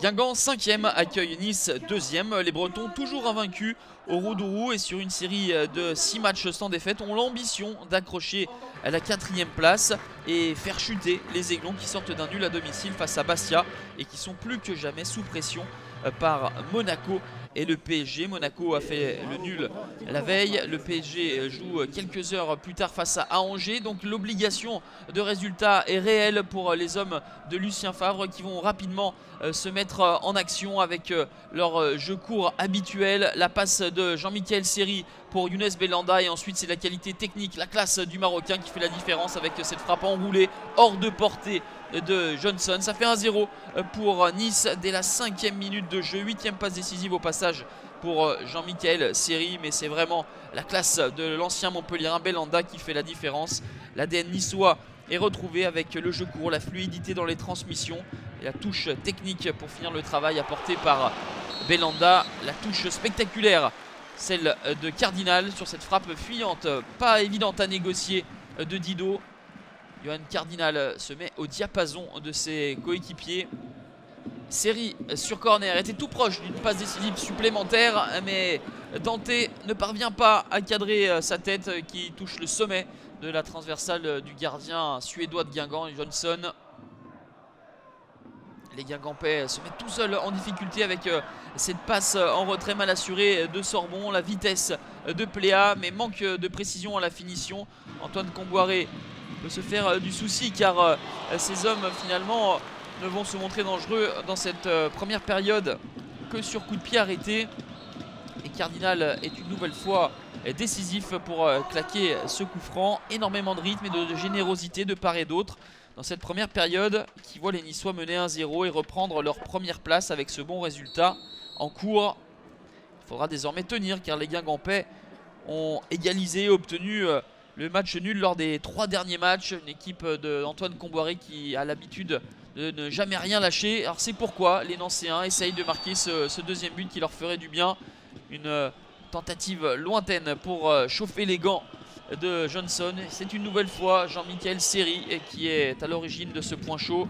Guingamp 5e accueille Nice 2e. Les Bretons toujours invaincus au Roudourou et sur une série de 6 matchs sans défaite ont l'ambition d'accrocher la 4e place et faire chuter les Aiglons qui sortent d'un nul à domicile face à Bastia et qui sont plus que jamais sous pression par Monaco et le PSG. Monaco a fait le nul la veille, le PSG joue quelques heures plus tard face à Angers, donc l'obligation de résultat est réelle pour les hommes de Lucien Favre qui vont rapidement se mettre en action avec leur jeu court habituel, la passe de Jean-Michel Seri pour Younes Belhanda et ensuite c'est la qualité technique, la classe du Marocain qui fait la différence avec cette frappe enroulée hors de portée de Johnson. Ça fait 1-0 pour Nice dès la 5e minute de jeu, 8e passe décisive au passage pour Jean-Michel Seri, mais c'est vraiment la classe de l'ancien Montpellierin Belhanda qui fait la différence. L'ADN niçois est retrouvé avec le jeu court, la fluidité dans les transmissions et la touche technique pour finir le travail apporté par Belhanda, la touche spectaculaire, celle de Cardinal sur cette frappe fuyante, pas évidente à négocier de Didot. Johan Cardinal se met au diapason de ses coéquipiers. Seri sur corner était tout proche d'une passe décisive supplémentaire, mais Dante ne parvient pas à cadrer sa tête qui touche le sommet de la transversale du gardien suédois de Guingamp, Johnson. Les Guingampais se mettent tout seuls en difficulté avec cette passe en retrait mal assurée de Sorbon, la vitesse de Pléa, mais manque de précision à la finition. Antoine Kombouaré peut se faire du souci car ces hommes finalement ne vont se montrer dangereux dans cette première période que sur coup de pied arrêté. Et Cardinal est une nouvelle fois décisif pour claquer ce coup franc. Énormément de rythme et de générosité de part et d'autre dans cette première période qui voit les Niçois mener 1-0 et reprendre leur première place avec ce bon résultat en cours. Il faudra désormais tenir car les Guingampais ont égalisé et obtenu le match nul lors des 3 derniers matchs. Une équipe d'Antoine Kombouaré qui a l'habitude de ne jamais rien lâcher. Alors c'est pourquoi les Nancéens essayent de marquer ce deuxième but qui leur ferait du bien. Une tentative lointaine pour chauffer les gants de Johnson. C'est une nouvelle fois Jean-Michel Seri qui est à l'origine de ce point chaud.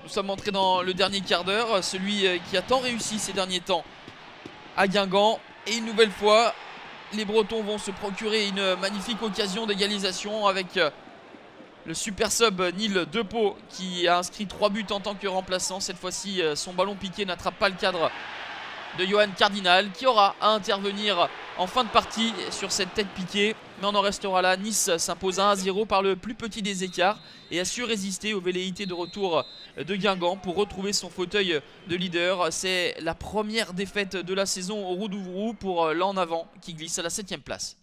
Nous sommes entrés dans le dernier quart d'heure, celui qui a tant réussi ces derniers temps à Guingamp. Et une nouvelle fois, les Bretons vont se procurer une magnifique occasion d'égalisation avec le super sub Neil Depeau qui a inscrit 3 buts en tant que remplaçant. Cette fois-ci, son ballon piqué n'attrape pas le cadre de Johan Cardinal qui aura à intervenir en fin de partie sur cette tête piquée. Mais on en restera là. Nice s'impose à 1-0 par le plus petit des écarts et a su résister aux velléités de retour de Guingamp pour retrouver son fauteuil de leader. C'est la première défaite de la saison au Roudourou pour l'en avant qui glisse à la 7e place.